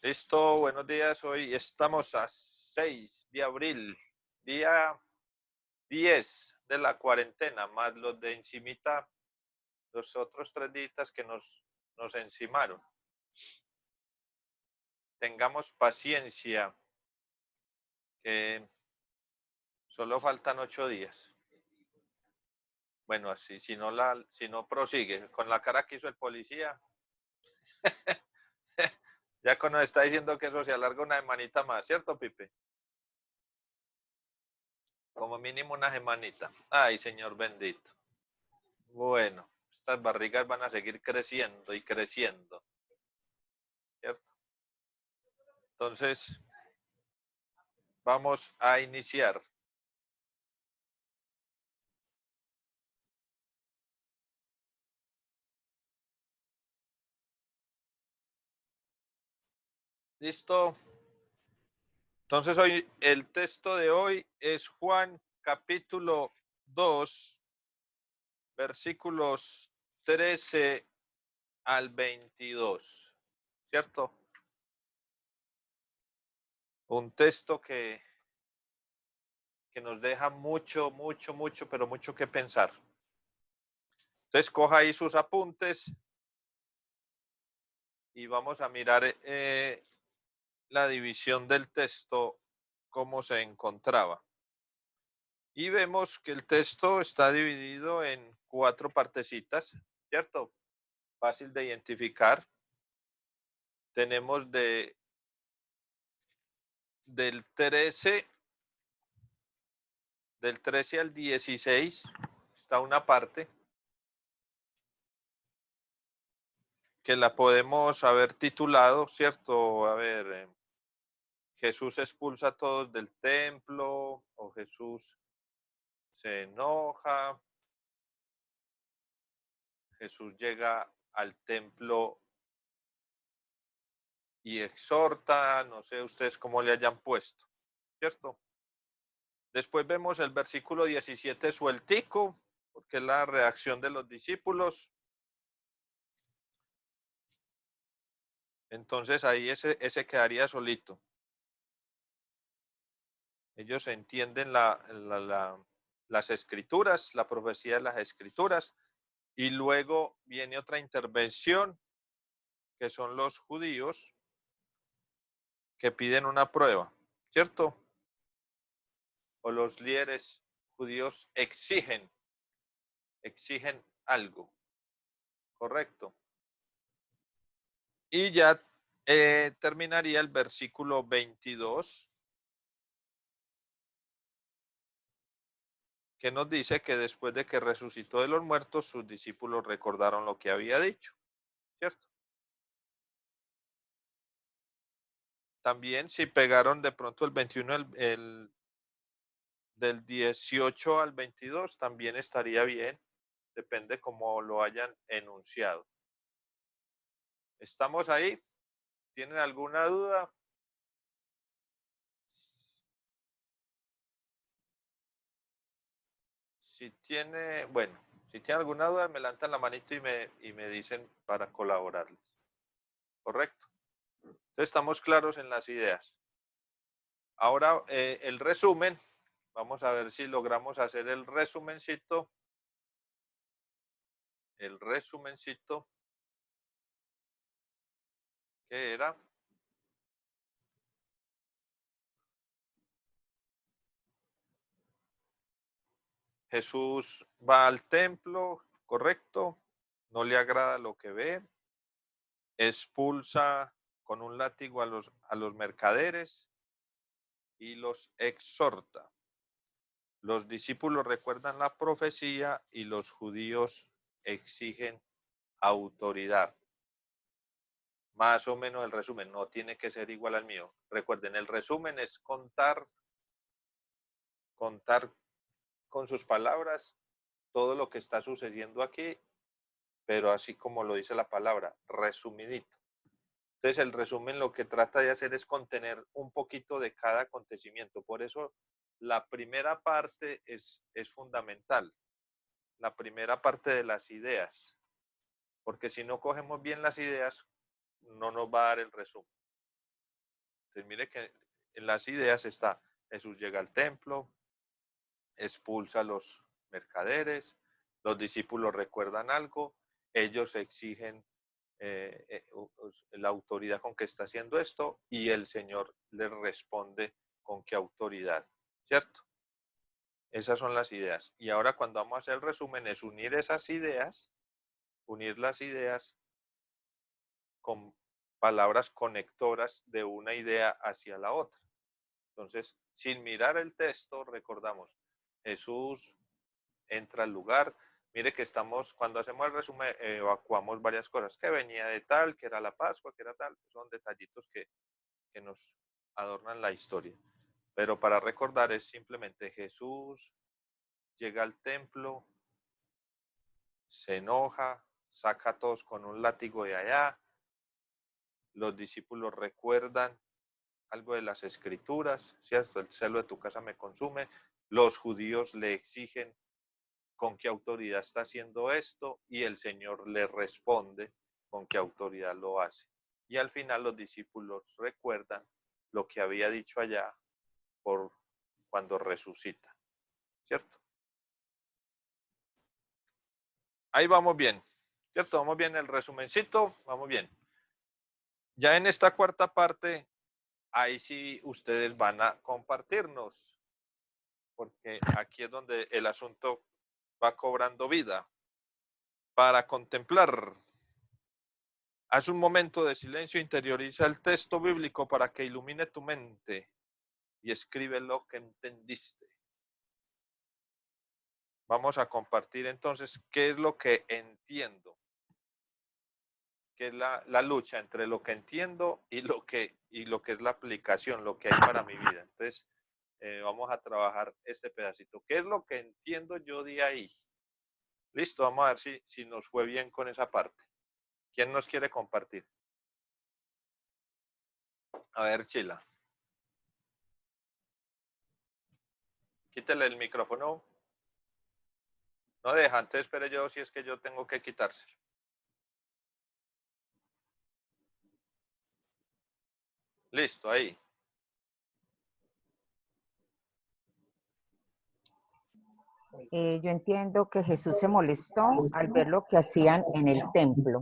Listo, buenos días. Hoy estamos a 6 de abril, día 10 de la cuarentena, más los de encimita, los otros 3 días que nos encimaron. Tengamos paciencia, que solo faltan 8 días. Bueno, así, si no prosigue con la cara que hizo el policía, ya nos está diciendo que eso se alarga una semanita más, ¿cierto, Pipe? Como mínimo una semanita. Ay, Señor bendito. Bueno, estas barrigas van a seguir creciendo y creciendo, ¿cierto? Entonces, vamos a iniciar. ¿Listo? Entonces, hoy el texto de hoy es Juan capítulo 2, versículos 13 al 22, ¿cierto? Un texto que nos deja mucho, mucho, mucho, pero mucho que pensar. Entonces, coja ahí sus apuntes y vamos a mirar la división del texto, cómo se encontraba. Y vemos que el texto está dividido en 4 partecitas, ¿cierto? Fácil de identificar. Tenemos del 13, del 13 al 16, está una parte que la podemos haber titulado, ¿cierto? A ver, Jesús expulsa a todos del templo, o Jesús se enoja, Jesús llega al templo y exhorta, no sé ustedes cómo le hayan puesto, ¿cierto? Después vemos el versículo 17 sueltico, porque es la reacción de los discípulos. Entonces ahí ese quedaría solito. Ellos entienden las escrituras, la profecía de las escrituras, y luego viene otra intervención, que son los judíos, que piden una prueba, ¿cierto? O los líderes judíos exigen algo, correcto. Y ya terminaría el versículo 22, que nos dice que después de que resucitó de los muertos, sus discípulos recordaron lo que había dicho, ¿cierto? También si pegaron de pronto el 21, del 18 al 22, también estaría bien, depende cómo lo hayan enunciado. ¿Estamos ahí? ¿Tienen alguna duda? Si tiene, bueno, si tiene alguna duda, me levantan la manito y me dicen para colaborarles. ¿Correcto? Entonces estamos claros en las ideas. Ahora el resumen, vamos a ver si logramos hacer el resumencito que era, Jesús va al templo, correcto, no le agrada lo que ve, expulsa con un látigo a los mercaderes y los exhorta. Los discípulos recuerdan la profecía y los judíos exigen autoridad. Más o menos el resumen, no tiene que ser igual al mío. Recuerden, el resumen es contar con sus palabras todo lo que está sucediendo aquí, pero así como lo dice la palabra, resumidito. Entonces el resumen lo que trata de hacer es contener un poquito de cada acontecimiento. Por eso la primera parte es fundamental, la primera parte de las ideas, porque si no cogemos bien las ideas, no nos va a dar el resumen. Entonces, mire que en las ideas está: Jesús llega al templo, expulsa a los mercaderes, los discípulos recuerdan algo, ellos exigen la autoridad con que está haciendo esto y el Señor les responde con qué autoridad, ¿cierto? Esas son las ideas. Y ahora cuando vamos a hacer el resumen es unir esas ideas, unir las ideas con palabras conectoras de una idea hacia la otra. Entonces, sin mirar el texto, recordamos, Jesús entra al lugar. Mire que estamos, cuando hacemos el resumen, evacuamos varias cosas, que venía de tal, que era la Pascua, que era tal, son detallitos que nos adornan la historia. Pero para recordar es simplemente Jesús llega al templo, se enoja, saca a todos con un látigo de allá, los discípulos recuerdan algo de las escrituras, ¿cierto? El celo de tu casa me consume, los judíos le exigen con qué autoridad está haciendo esto y el Señor le responde con qué autoridad lo hace. Y al final los discípulos recuerdan lo que había dicho allá por cuando resucita, ¿cierto? Ahí vamos bien, ¿cierto? Vamos bien el resumencito, vamos bien. Ya en esta cuarta parte, ahí sí ustedes van a compartirnos, porque aquí es donde el asunto va cobrando vida. Para contemplar. Haz un momento de silencio, interioriza el texto bíblico para que ilumine tu mente y escribe lo que entendiste. Vamos a compartir entonces qué es lo que entiendo, qué es la lucha entre lo que entiendo y lo que es la aplicación, lo que hay para mi vida. Entonces, vamos a trabajar este pedacito. ¿Qué es lo que entiendo yo de ahí? Listo, vamos a ver si nos fue bien con esa parte. ¿Quién nos quiere compartir? A ver, Chila. Quítale el micrófono. No deja, entonces espere yo si es que yo tengo que quitárselo. Listo, ahí. Yo entiendo que Jesús se molestó al ver lo que hacían en el templo.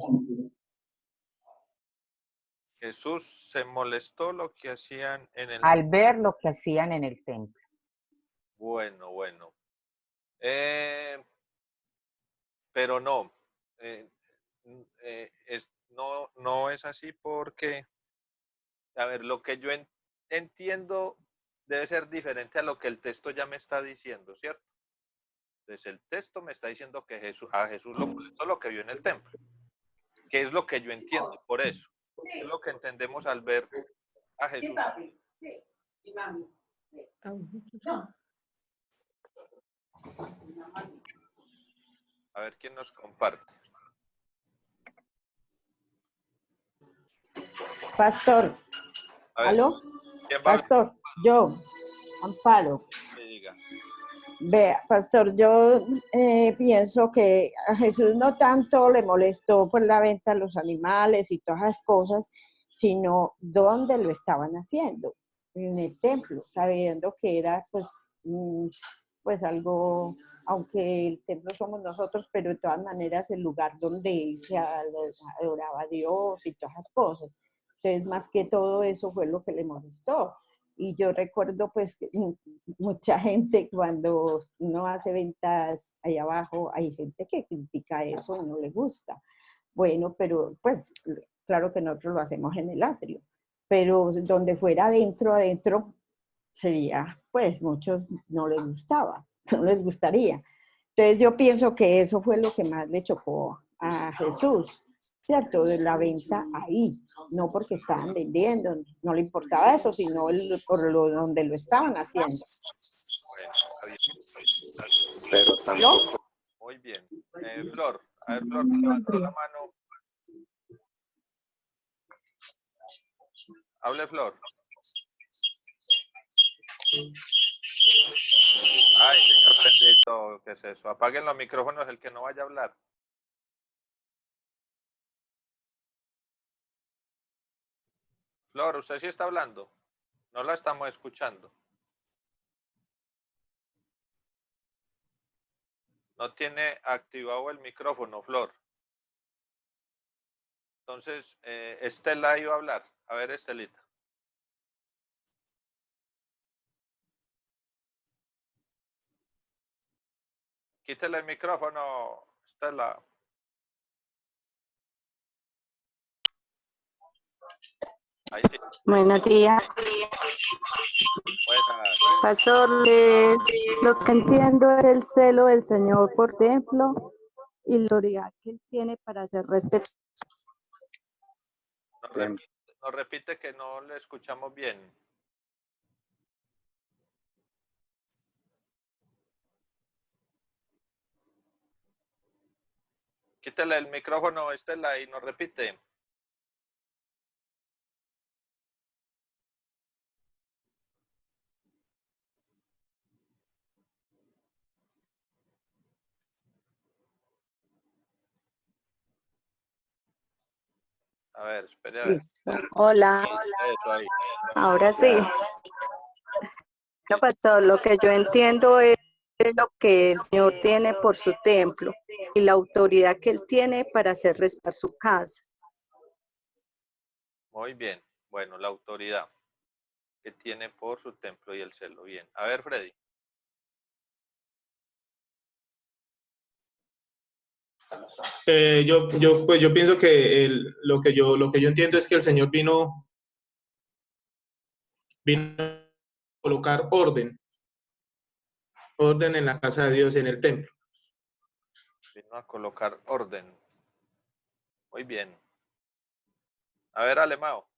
Jesús se molestó lo que hacían en el... Al ver lo que hacían en el templo. Bueno, bueno. Pero no. No es así porque, a ver, lo que yo entiendo debe ser diferente a lo que el texto ya me está diciendo, ¿cierto? Entonces el texto me está diciendo que a Jesús lo molestó lo que vio en el templo. ¿Qué es lo que yo entiendo por eso? ¿Qué es lo que entendemos al ver a Jesús? A ver quién nos comparte. Pastor, ¿aló? ¿Quién va a hablar? Pastor, yo, Amparo. Que diga. Vea, pastor, yo pienso que a Jesús no tanto le molestó por la venta de los animales y todas las cosas, sino dónde lo estaban haciendo, en el templo, sabiendo que era pues algo, aunque el templo somos nosotros, pero de todas maneras el lugar donde se adoraba a Dios y todas las cosas. Entonces, más que todo eso fue lo que le molestó. Y yo recuerdo pues mucha gente cuando uno hace ventas ahí abajo, hay gente que critica eso y no le gusta. Bueno, pero pues claro que nosotros lo hacemos en el atrio, pero donde fuera adentro sería, pues muchos no les gustaba, no les gustaría. Entonces yo pienso que eso fue lo que más le chocó a Jesús, ¿cierto? De la venta ahí, no porque estaban vendiendo, no le importaba eso, sino donde lo estaban haciendo. Pero tampoco. Muy bien. Flor, a ver, Flor, levantó la mano. Hable, Flor. Ay, señor bendito, ¿qué es eso? Apaguen los micrófonos, el que no vaya a hablar. Flor, ¿usted sí está hablando? No la estamos escuchando. No tiene activado el micrófono, Flor. Entonces, Estela iba a hablar. A ver, Estelita. Quítale el micrófono, Estela. Ahí sí. Buenos días, Buenas. pastor. Lo que entiendo es el celo del Señor por templo y la autoridad que Él tiene para hacer respeto. Nos repite que no le escuchamos bien. Quítale el micrófono, Estela, y nos repite. A ver, espere a ver. Listo. Hola, Eso ahí. ahora sí. No, pastor, lo que yo entiendo es lo que el Señor tiene por su templo y la autoridad que Él tiene para hacer respetar su casa. Muy bien. Bueno, la autoridad que tiene por su templo y el celo. Bien. A ver, Freddy. Yo pienso que lo que yo entiendo es que el Señor vino a colocar orden en la casa de Dios, en el templo. Vino a colocar orden. Muy bien. A ver, Alemao.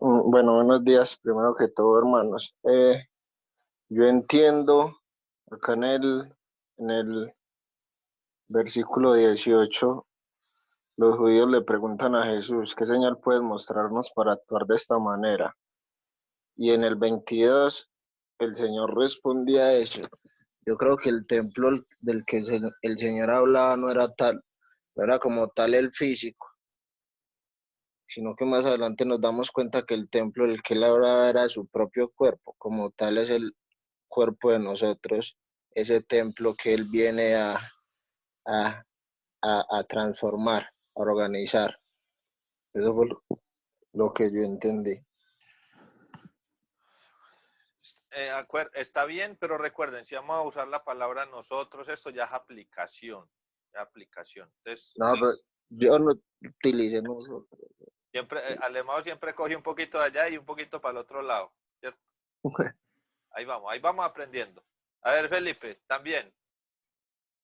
Bueno, buenos días, primero que todo, hermanos. Yo entiendo acá en el versículo 18, los judíos le preguntan a Jesús, ¿qué señal puedes mostrarnos para actuar de esta manera? Y en el 22, el Señor respondía a eso. Yo creo que el templo del que el Señor hablaba no era no era como tal el físico, sino que más adelante nos damos cuenta que el templo del que él hablaba era su propio cuerpo, como tal es el cuerpo de nosotros, ese templo que él viene a, a transformar, a organizar. Eso fue lo que yo entendí. Está bien, pero recuerden, si vamos a usar la palabra nosotros, esto ya es aplicación. Ya aplicación. Entonces, No, pero yo no utilicé nosotros. siempre, Alemão siempre coge un poquito de allá y un poquito para el otro lado, ¿cierto? Ahí vamos aprendiendo. A ver, Felipe, también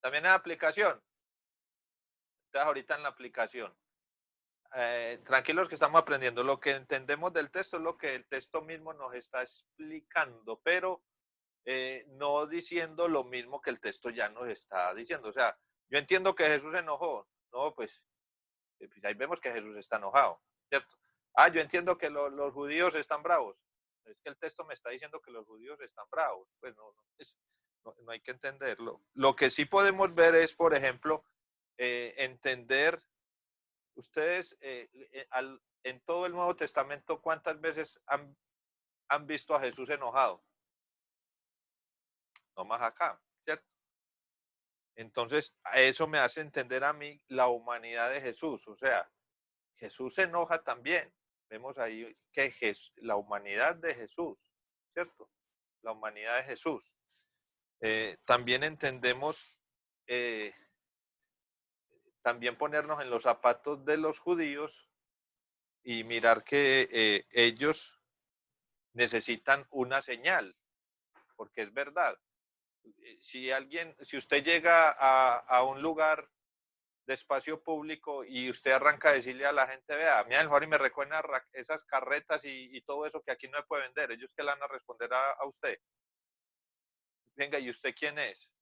es aplicación. Estás ahorita en la aplicación. Tranquilos que estamos aprendiendo. Lo que entendemos del texto es lo que el texto mismo nos está explicando, pero no diciendo lo mismo que el texto ya nos está diciendo. O sea, yo entiendo que Jesús se enojó. No, pues ahí vemos que Jesús está enojado, ¿cierto? Yo entiendo que los judíos están bravos. Es que el texto me está diciendo que los judíos están bravos. Pues no hay que entenderlo. Lo que sí podemos ver es, por ejemplo, entender, ustedes en todo el Nuevo Testamento, ¿cuántas veces han visto a Jesús enojado? No más acá, ¿cierto? Entonces, eso me hace entender a mí la humanidad de Jesús. O sea, Jesús se enoja también. Vemos ahí que la humanidad de Jesús, ¿cierto? La humanidad de Jesús. También entendemos, también ponernos en los zapatos de los judíos y mirar que ellos necesitan una señal, porque es verdad. Si usted llega a un lugar de espacio público y usted arranca a decirle a la gente, vea, mira, el Juan y me recuerda esas carretas y todo eso que aquí no se puede vender, ellos que le van a responder a usted. Venga, ¿y usted quién es?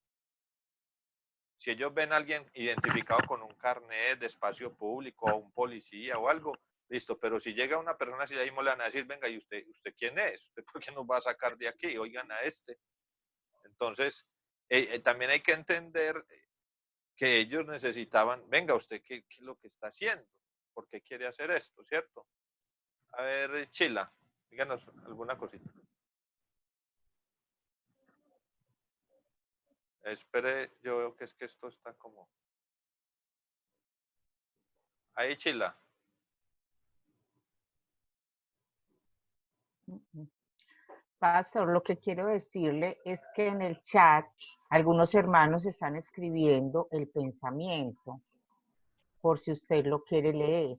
Si ellos ven a alguien identificado con un carnet de espacio público o un policía o algo, listo, pero si llega una persona así, ahí mismo le van a decir, venga, ¿y usted quién es? ¿Usted por qué nos va a sacar de aquí? Oigan a este. Entonces, también hay que entender que ellos necesitaban, venga, usted, ¿qué es lo que está haciendo? ¿Por qué quiere hacer esto, cierto? A ver, Chila, díganos alguna cosita. Espere, yo veo que es que esto está como... Ahí, Chila. Pastor, lo que quiero decirle es que en el chat algunos hermanos están escribiendo el pensamiento, por si usted lo quiere leer.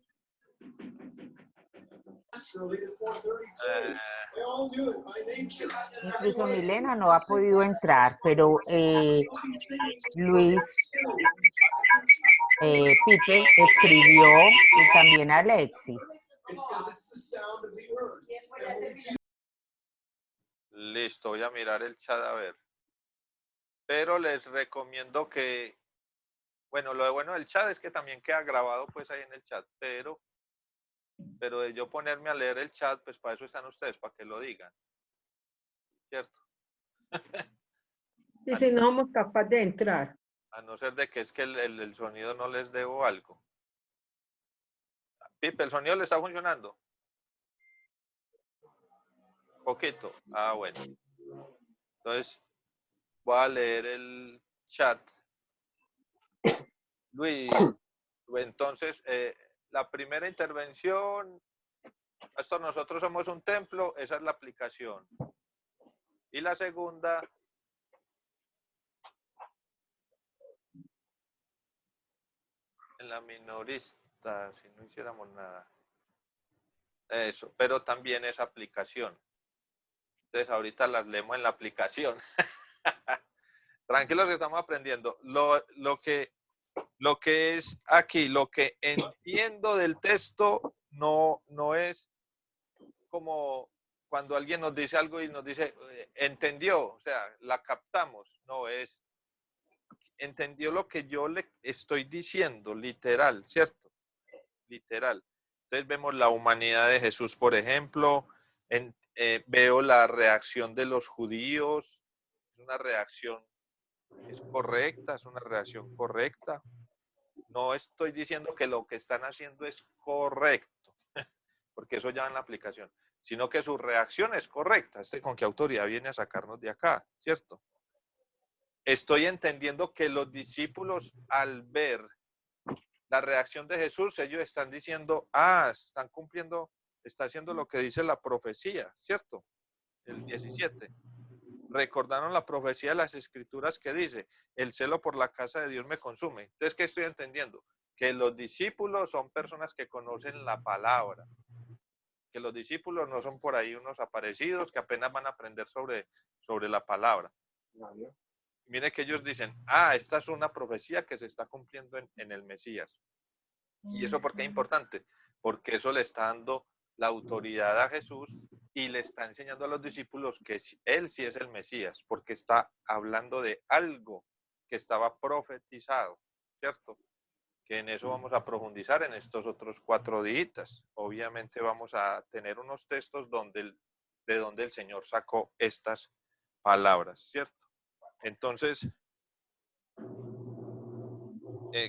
Incluso Milena no ha podido entrar, pero Luis Pipe escribió y también Alexis. Listo, voy a mirar el chat a ver. Pero les recomiendo que, bueno, lo bueno del chat es que también queda grabado pues ahí en el chat, pero de yo ponerme a leer el chat, pues para eso están ustedes, para que lo digan. ¿Cierto? Y si no somos capaces de entrar. A no ser de que es que el sonido no les debo algo. Pipe, ¿el sonido le está funcionando? Poquito. Ah, bueno. Entonces, voy a leer el chat. Luis, entonces, la primera intervención, pastor, nosotros somos un templo, esa es la aplicación. Y la segunda, en la minorista, si no hiciéramos nada. Eso, pero también es aplicación. Entonces, ahorita las leemos en la aplicación. Tranquilos que estamos aprendiendo. Lo que es aquí, lo que entiendo del texto, no es como cuando alguien nos dice algo y nos dice, entendió, o sea, la captamos. No, es, entendió lo que yo le estoy diciendo, literal, ¿cierto? Literal. Entonces vemos la humanidad de Jesús, por ejemplo, veo la reacción de los judíos, es una reacción, es correcta, es una reacción correcta. No estoy diciendo que lo que están haciendo es correcto, porque eso ya va en la aplicación, sino que su reacción es correcta. ¿Con qué autoridad viene a sacarnos de acá? ¿Cierto? Estoy entendiendo que los discípulos, al ver la reacción de Jesús, ellos están diciendo, están cumpliendo, está haciendo lo que dice la profecía, ¿cierto? El 17. Recordaron la profecía de las escrituras que dice, el celo por la casa de Dios me consume. Entonces, ¿qué estoy entendiendo? Que los discípulos son personas que conocen la palabra, que los discípulos no son por ahí unos aparecidos que apenas van a aprender sobre la palabra. Mire que ellos dicen, esta es una profecía que se está cumpliendo en el Mesías. ¿Y eso por qué es importante? Porque eso le está dando la autoridad a Jesús y le está enseñando a los discípulos que él sí es el Mesías, porque está hablando de algo que estaba profetizado, ¿cierto? Que en eso vamos a profundizar en estos otros 4 días. Obviamente vamos a tener unos textos de donde el Señor sacó estas palabras, ¿cierto? Entonces,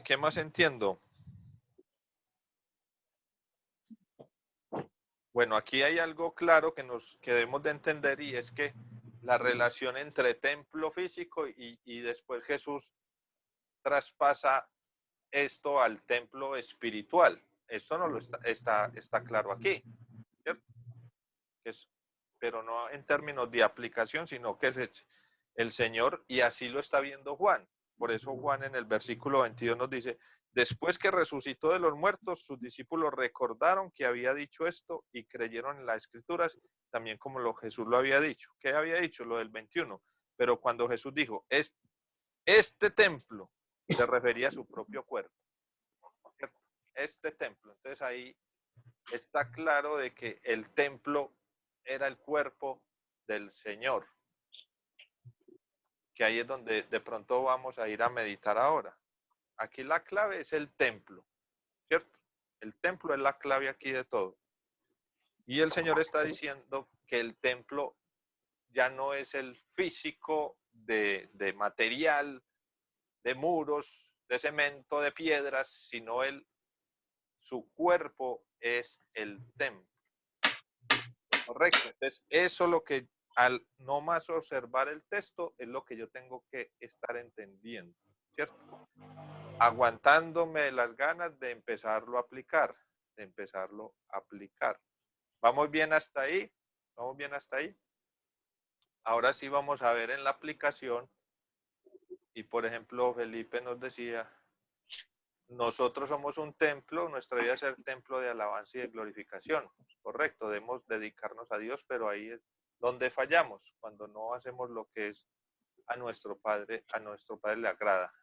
¿qué más entiendo? Bueno, aquí hay algo claro que debemos de entender y es que la relación entre templo físico y después Jesús traspasa esto al templo espiritual. Esto no lo está claro aquí, ¿cierto? Pero no en términos de aplicación, sino que es el Señor, y así lo está viendo Juan. Por eso Juan en el versículo 22 nos dice, después que resucitó de los muertos, sus discípulos recordaron que había dicho esto y creyeron en las escrituras, también como Jesús lo había dicho. ¿Qué había dicho? Lo del 21. Pero cuando Jesús dijo, este templo, se refería a su propio cuerpo. ¿Cierto? Este templo. Entonces ahí está claro de que el templo era el cuerpo del Señor. Que ahí es donde de pronto vamos a ir a meditar ahora. Aquí la clave es el templo, ¿cierto? El templo es la clave aquí de todo. Y el Señor está diciendo que el templo ya no es el físico de material, de muros, de cemento, de piedras, sino su cuerpo es el templo. Correcto. Entonces, eso es lo que al no más observar el texto es lo que yo tengo que estar entendiendo, ¿cierto? Aguantándome las ganas de empezarlo a aplicar, ¿Vamos bien hasta ahí? ¿Vamos bien hasta ahí? Ahora sí vamos a ver en la aplicación. Y por ejemplo, Felipe nos decía, nosotros somos un templo, nuestra vida es ser templo de alabanza y de glorificación. Correcto, debemos dedicarnos a Dios, pero ahí es donde fallamos, cuando no hacemos lo que es a nuestro Padre le agrada.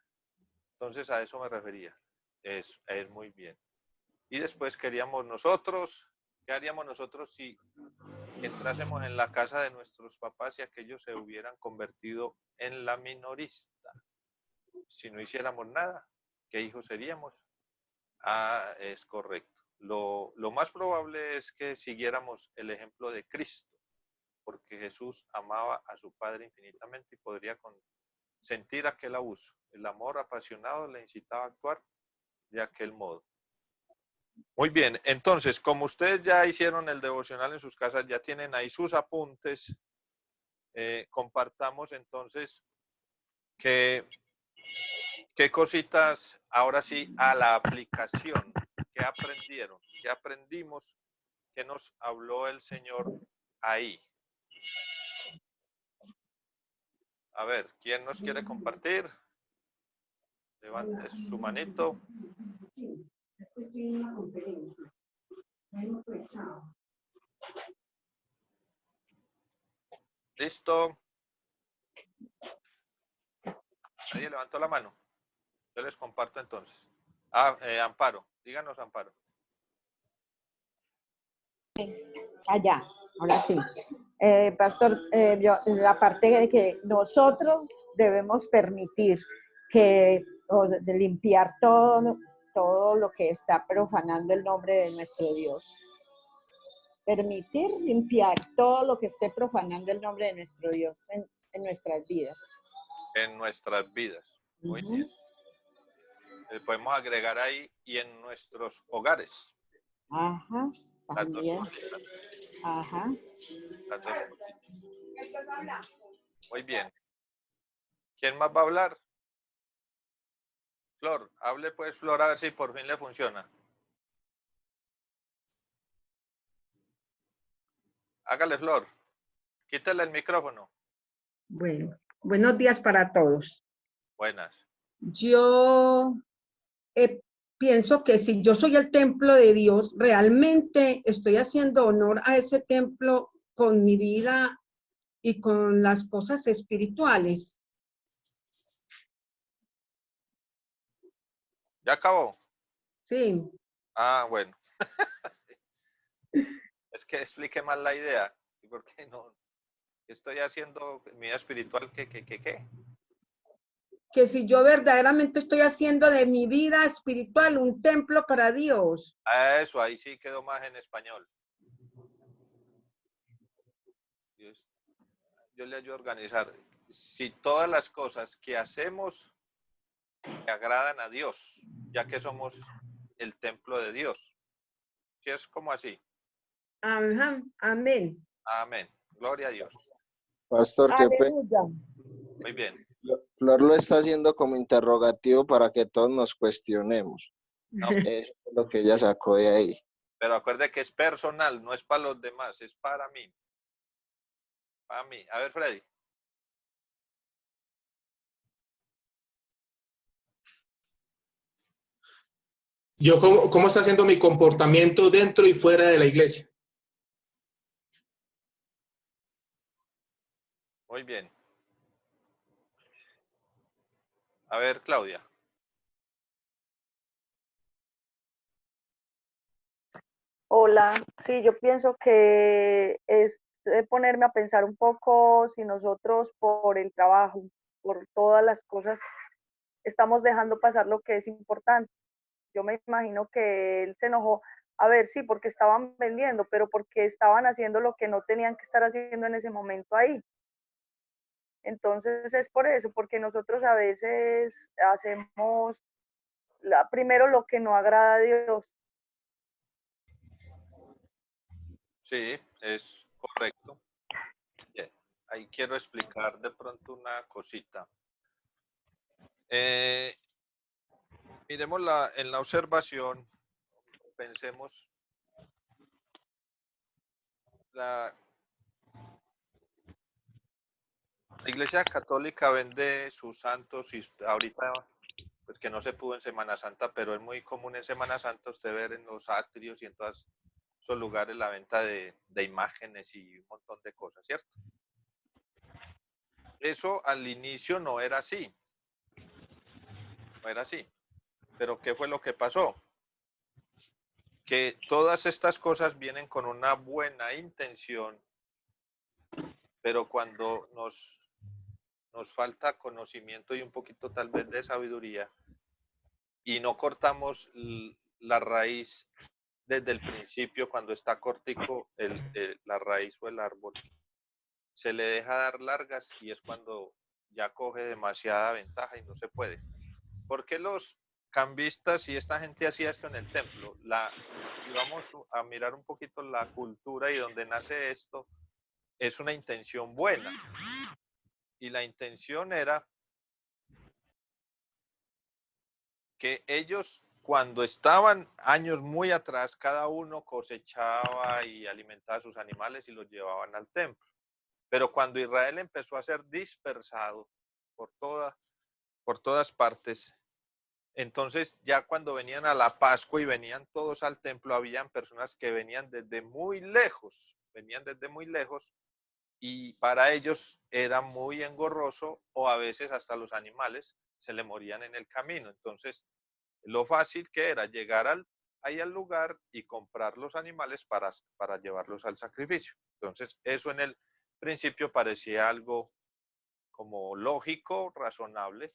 Entonces a eso me refería. Es muy bien. Y después queríamos nosotros, ¿qué haríamos nosotros si entrásemos en la casa de nuestros papás y aquellos se hubieran convertido en la minorista? Si no hiciéramos nada, ¿qué hijos seríamos? Ah, es correcto. Lo más probable es que siguiéramos el ejemplo de Cristo, porque Jesús amaba a su Padre infinitamente y podría sentir aquel abuso. El amor apasionado le incitaba a actuar de aquel modo. Muy bien, entonces, como ustedes ya hicieron el devocional en sus casas, ya tienen ahí sus apuntes, compartamos entonces qué cositas, ahora sí, a la aplicación, qué aprendieron, qué aprendimos, qué nos habló el Señor ahí. A ver, ¿quién nos quiere compartir? Levante su manito. ¿Listo? ¿Nadie levantó la mano? Yo les comparto entonces. Amparo, díganos, Amparo. Allá, ahora sí. Pastor, la parte de que nosotros debemos permitir de limpiar todo lo que está profanando el nombre de nuestro Dios. Permitir limpiar todo lo que esté profanando el nombre de nuestro Dios en nuestras vidas. En nuestras vidas. Muy bien. Podemos agregar ahí y en nuestros hogares. Ajá. Las dos También. cositas. Ajá. Las dos cositas. Muy bien. ¿Quién más va a hablar? Flor, hable pues, Flor, a ver si por fin le funciona. Hágale, Flor. Quítale el micrófono. Bueno, buenos días para todos. Buenas. Yo pienso que si yo soy el templo de Dios, realmente estoy haciendo honor a ese templo con mi vida y con las cosas espirituales. ¿Ya acabó? Sí. Ah, bueno. Es que explique más la idea. ¿Por qué no? Estoy haciendo mi vida espiritual, ¿qué? Que si yo verdaderamente estoy haciendo de mi vida espiritual un templo para Dios. Eso, ahí sí quedó más en español. Yo le ayudo a organizar. Si todas las cosas que hacemos le agradan a Dios, ya que somos el templo de Dios. ¿Sí es como así? Ajá, amén. Amén. Gloria a Dios. Pastor, qué pena. Muy bien. Flor lo está haciendo como interrogativo para que todos nos cuestionemos. No, Eso es lo que ella sacó de ahí. pero acuerde que es personal, no es para los demás, es para mí. Para mí. A ver, Freddy. Yo, ¿cómo está siendo mi comportamiento dentro y fuera de la iglesia? Muy bien. A ver, Claudia. Hola, sí, yo pienso que es ponerme a pensar un poco si nosotros por el trabajo, por todas las cosas, estamos dejando pasar lo que es importante. Yo me imagino que él se enojó, a ver, sí, porque estaban vendiendo, pero porque estaban haciendo lo que no tenían que estar haciendo en ese momento ahí. Entonces es por eso, porque nosotros a veces hacemos primero lo que no agrada a Dios. Sí, es correcto. Ahí quiero explicar de pronto una cosita. Miremos en la observación, pensemos, la Iglesia Católica vende sus santos y ahorita, pues que no se pudo en Semana Santa, pero es muy común en Semana Santa usted ver en los atrios y en todos esos lugares la venta de imágenes y un montón de cosas, ¿cierto? Eso al inicio no era así, no era así. Pero ¿qué fue lo que pasó? Que todas estas cosas vienen con una buena intención, pero cuando nos falta conocimiento y un poquito tal vez de sabiduría y no cortamos la raíz desde el principio, cuando está cortico la raíz o el árbol, se le deja dar largas y es cuando ya coge demasiada ventaja y no se puede. ¿Por qué los cambistas y esta gente hacía esto en el templo? Si vamos a mirar un poquito la cultura y donde nace esto, es una intención buena. Y la intención era que ellos, cuando estaban años muy atrás, cada uno cosechaba y alimentaba a sus animales y los llevaban al templo. Pero cuando Israel empezó a ser dispersado por todas partes, entonces ya cuando venían a la Pascua y venían todos al templo, habían personas que venían desde muy lejos y para ellos era muy engorroso o a veces hasta los animales se le morían en el camino. Entonces, lo fácil que era llegar ahí al lugar y comprar los animales para llevarlos al sacrificio. Entonces, eso en el principio parecía algo como lógico, razonable,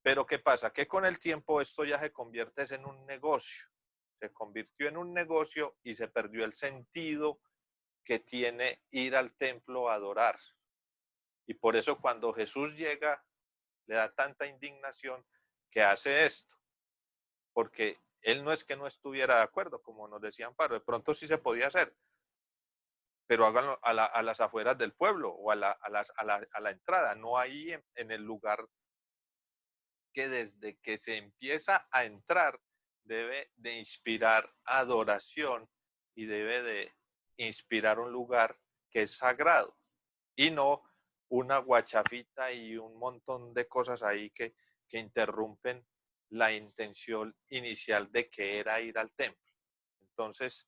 pero ¿qué pasa? Que con el tiempo esto ya se convierte en un negocio. Se convirtió en un negocio y se perdió el sentido que tiene ir al templo a adorar. Y por eso cuando Jesús llega, le da tanta indignación que hace esto. Porque él no es que no estuviera de acuerdo, como nos decía Amparo, de pronto sí se podía hacer, pero háganlo a las afueras del pueblo o a la entrada, no ahí en el lugar que desde que se empieza a entrar debe de inspirar adoración y debe de inspirar un lugar que es sagrado y no una guachafita y un montón de cosas ahí que interrumpen la intención inicial de que era ir al templo. Entonces,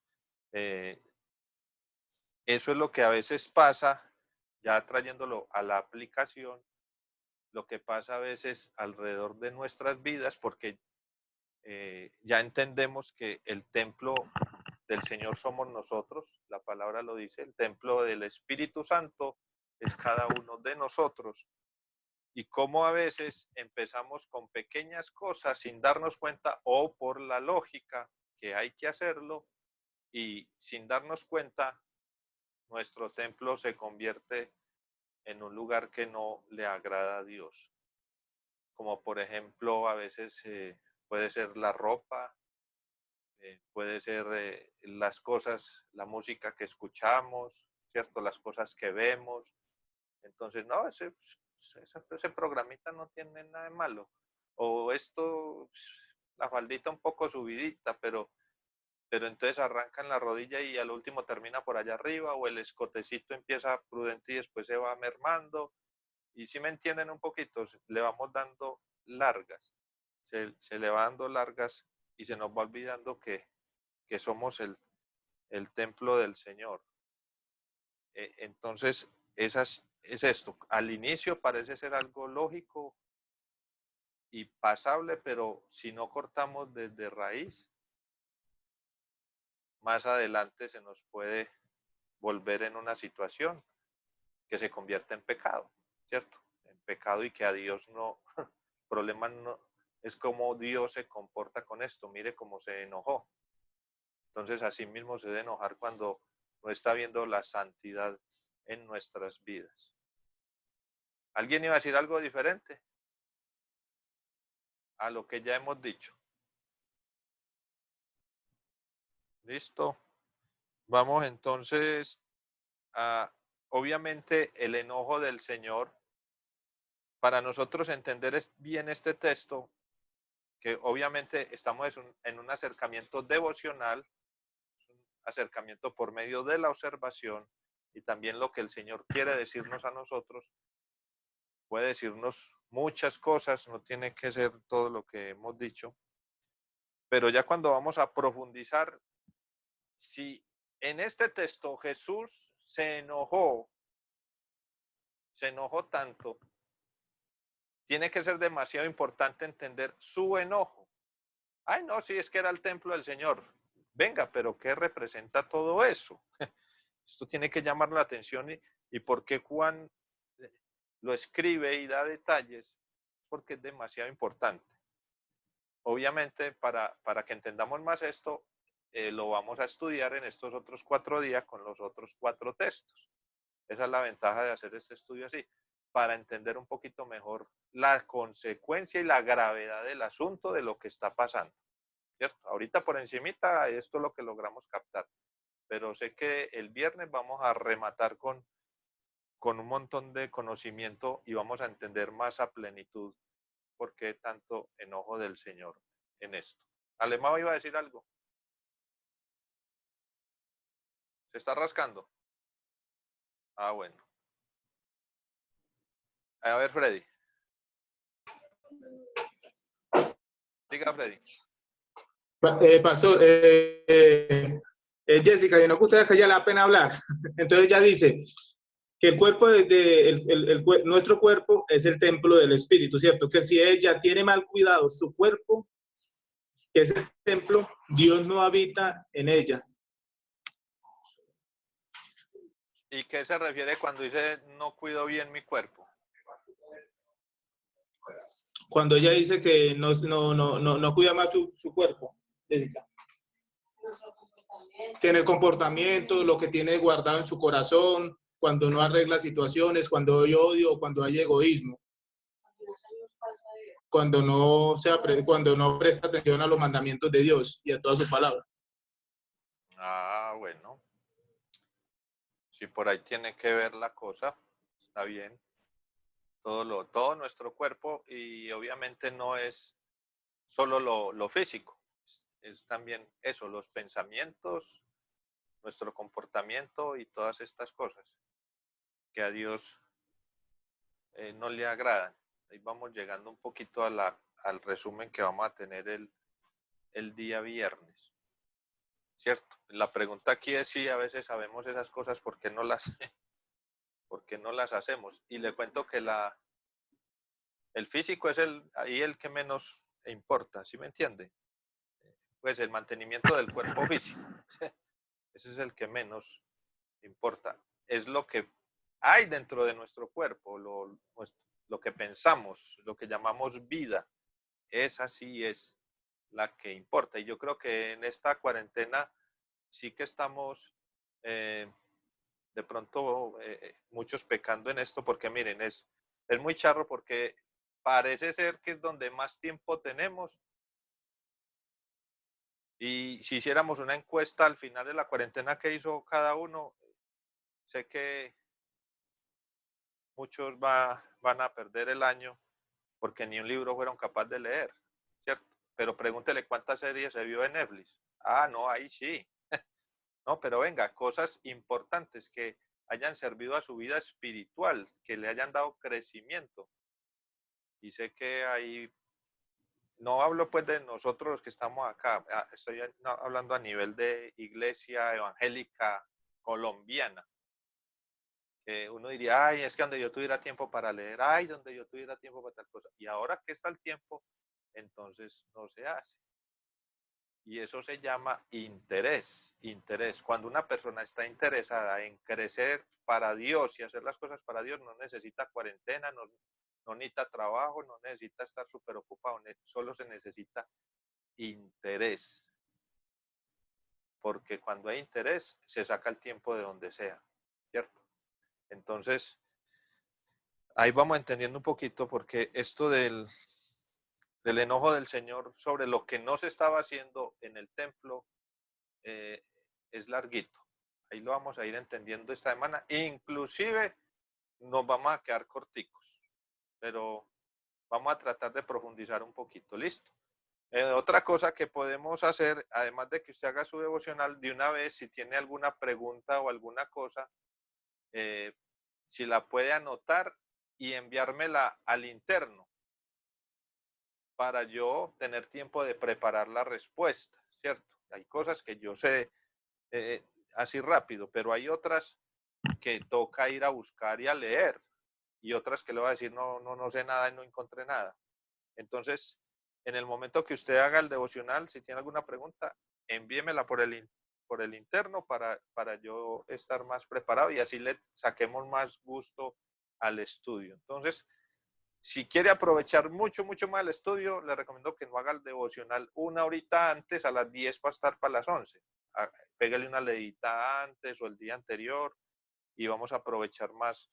eso es lo que a veces pasa, ya trayéndolo a la aplicación, lo que pasa a veces alrededor de nuestras vidas, porque ya entendemos que el templo del Señor somos nosotros, la palabra lo dice, el templo del Espíritu Santo es cada uno de nosotros. Y cómo a veces empezamos con pequeñas cosas sin darnos cuenta o por la lógica que hay que hacerlo y sin darnos cuenta, nuestro templo se convierte en un lugar que no le agrada a Dios. Como por ejemplo, a veces puede ser la ropa, puede ser las cosas, la música que escuchamos, ¿cierto? Las cosas que vemos. Entonces, no, ese programita no tiene nada de malo. O esto, la faldita un poco subidita, pero entonces arranca en la rodilla y al último termina por allá arriba, o el escotecito empieza prudente y después se va mermando. Y si me entienden un poquito, le vamos dando largas, se le va dando largas y se nos va olvidando que somos el templo del Señor. Entonces, es esto. Al inicio parece ser algo lógico y pasable, pero si no cortamos desde raíz, más adelante se nos puede volver en una situación que se convierte en pecado, ¿cierto? En pecado y que a Dios no, el problema no es cómo Dios se comporta con esto. Mire cómo se enojó. Entonces, así mismo se debe enojar cuando no está viendo la santidad en nuestras vidas. ¿Alguien iba a decir algo diferente a lo que ya hemos dicho? Listo. Vamos entonces a, obviamente, el enojo del Señor. Para nosotros entender bien este texto, que obviamente estamos en un acercamiento devocional, un acercamiento por medio de la observación y también lo que el Señor quiere decirnos a nosotros. Puede decirnos muchas cosas, no tiene que ser todo lo que hemos dicho, pero ya cuando vamos a profundizar, si en este texto Jesús se enojó tanto, tiene que ser demasiado importante entender su enojo. Ay, no, sí, es que era el templo del Señor. Venga, pero ¿qué representa todo eso? Esto tiene que llamar la atención y por qué Juan lo escribe y da detalles, porque es demasiado importante. Obviamente, para que entendamos más esto, lo vamos a estudiar en estos otros 4 días con los otros 4 textos. Esa es la ventaja de hacer este estudio así, para entender un poquito mejor la consecuencia y la gravedad del asunto de lo que está pasando. ¿Cierto? Ahorita por encimita esto es lo que logramos captar, pero sé que el viernes vamos a rematar con un montón de conocimiento y vamos a entender más a plenitud por qué tanto enojo del Señor en esto. Alemão iba a decir algo. ¿Se está rascando? Ah, bueno. A ver, Freddy. Diga, Freddy. Pastor, Jessica, yo no que usted deja ya la pena hablar. Entonces ya dice que el cuerpo nuestro cuerpo es el templo del Espíritu, ¿cierto? Que si ella tiene mal cuidado su cuerpo, que es el templo, Dios no habita en ella. ¿Y qué se refiere cuando dice no cuido bien mi cuerpo? Cuando ella dice que no cuida más su cuerpo, Jessica. Tiene el comportamiento, lo que tiene guardado en su corazón, cuando no arregla situaciones, cuando hay odio, cuando hay egoísmo, cuando no presta atención a los mandamientos de Dios y a toda su palabra. Ah, bueno. Si por ahí tiene que ver la cosa, está bien. Todo nuestro cuerpo, y obviamente no es solo lo físico, es también eso, los pensamientos, nuestro comportamiento y todas estas cosas que a Dios no le agradan. Ahí vamos llegando un poquito al resumen que vamos a tener el día viernes. ¿Cierto? La pregunta aquí es si a veces sabemos esas cosas, ¿por qué no las hacemos? Y le cuento que el físico es ahí el que menos importa, ¿sí me entiende? Pues el mantenimiento del cuerpo físico. Ese es el que menos importa. Es lo que hay dentro de nuestro cuerpo, lo que pensamos, lo que llamamos vida. Esa sí es la que importa. Y yo creo que en esta cuarentena sí que estamos de pronto muchos pecando en esto, porque miren, es muy charro, porque parece ser que es donde más tiempo tenemos. Y si hiciéramos una encuesta al final de la cuarentena que hizo cada uno, sé que muchos van a perder el año porque ni un libro fueron capaces de leer, ¿cierto? Pero pregúntele cuántas series se vio en Netflix. Ah, no, ahí sí. No, pero venga, cosas importantes que hayan servido a su vida espiritual, que le hayan dado crecimiento. Y sé que ahí, no hablo pues de nosotros los que estamos acá, estoy hablando a nivel de iglesia evangélica colombiana. Uno diría, ay, es que donde yo tuviera tiempo para leer, ay, donde yo tuviera tiempo para tal cosa. Y ahora que está el tiempo, entonces no se hace. Y eso se llama interés. Cuando una persona está interesada en crecer para Dios y hacer las cosas para Dios, no necesita cuarentena, no necesita trabajo, no necesita estar súper ocupado, solo se necesita interés. Porque cuando hay interés, se saca el tiempo de donde sea, ¿cierto? Entonces, ahí vamos entendiendo un poquito, porque esto del enojo del Señor sobre lo que no se estaba haciendo en el templo es larguito. Ahí lo vamos a ir entendiendo esta semana. Inclusive nos vamos a quedar corticos, pero vamos a tratar de profundizar un poquito. ¿Listo? Otra cosa que podemos hacer, además de que usted haga su devocional, de una vez, si tiene alguna pregunta o alguna cosa, si la puede anotar y enviármela al interno para yo tener tiempo de preparar la respuesta, ¿cierto? Hay cosas que yo sé así rápido, pero hay otras que toca ir a buscar y a leer, y otras que le voy a decir no sé nada y no encontré nada. Entonces, en el momento que usted haga el devocional, si tiene alguna pregunta, envíemela por el interno para yo estar más preparado y así le saquemos más gusto al estudio. Entonces, si quiere aprovechar mucho más el estudio, le recomiendo que no haga el devocional una horita antes, a las 10 para estar para las 11. Pégale una leidita antes o el día anterior y vamos a aprovechar más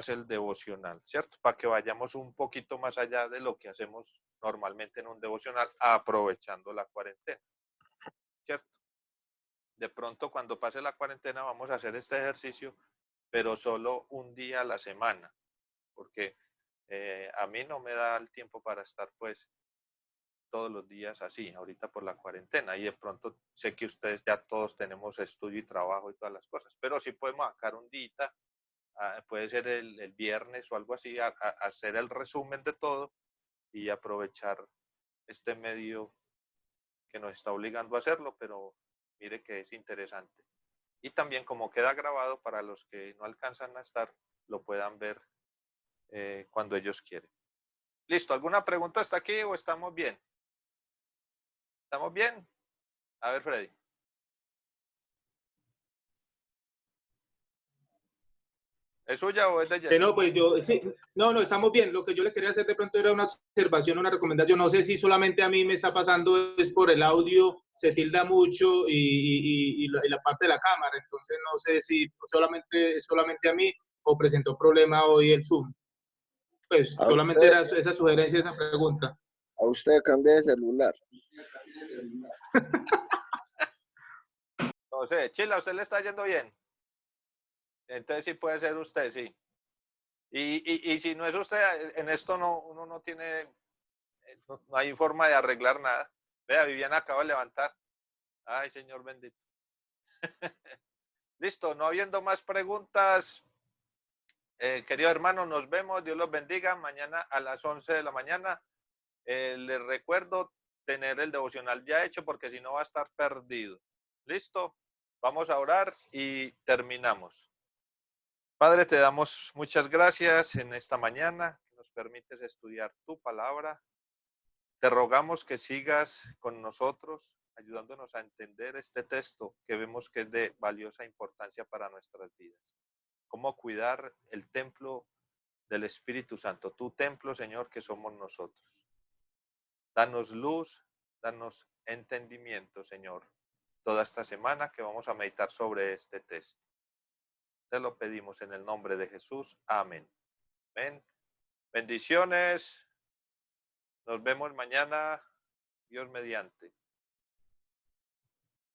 el devocional, ¿cierto? Para que vayamos un poquito más allá de lo que hacemos normalmente en un devocional, aprovechando la cuarentena, ¿cierto? De pronto, cuando pase la cuarentena, vamos a hacer este ejercicio, pero solo un día a la semana, porque a mí no me da el tiempo para estar, pues, todos los días así, ahorita por la cuarentena, y de pronto sé que ustedes ya todos tenemos estudio y trabajo y todas las cosas, pero sí podemos sacar un día, puede ser el viernes o algo así, hacer el resumen de todo y aprovechar este medio que nos está obligando a hacerlo, pero mire que es interesante. Y también como queda grabado para los que no alcanzan a estar, lo puedan ver cuando ellos quieren. Listo, ¿alguna pregunta hasta aquí o estamos bien? ¿Estamos bien? A ver, Freddy. ¿Es suya o es de Jessy? No, pues yo, sí, no, estamos bien. Lo que yo le quería hacer de pronto era una observación, una recomendación. No sé si solamente a mí me está pasando, es por el audio, se tilda mucho y la parte de la cámara. Entonces no sé si solamente a mí o presentó problema hoy el Zoom. Pues A solamente usted, era esa sugerencia, esa pregunta. a usted cambie de celular. No sé, Chila, ¿a usted le está yendo bien? Entonces sí puede ser usted, sí. Y si no es usted, en esto uno no tiene, no hay forma de arreglar nada. Vea, Viviana acaba de levantar. Ay, Señor bendito. Listo, no habiendo más preguntas, querido hermano, nos vemos. Dios los bendiga. Mañana a las 11 de la mañana. Les recuerdo tener el devocional ya hecho porque si no va a estar perdido. Listo, vamos a orar y terminamos. Padre, te damos muchas gracias en esta mañana que nos permites estudiar tu palabra. Te rogamos que sigas con nosotros, ayudándonos a entender este texto que vemos que es de valiosa importancia para nuestras vidas. Cómo cuidar el templo del Espíritu Santo, tu templo, Señor, que somos nosotros. Danos luz, danos entendimiento, Señor, toda esta semana que vamos a meditar sobre este texto. Te lo pedimos en el nombre de Jesús. Amén. Amén. Bendiciones. Nos vemos mañana, Dios mediante.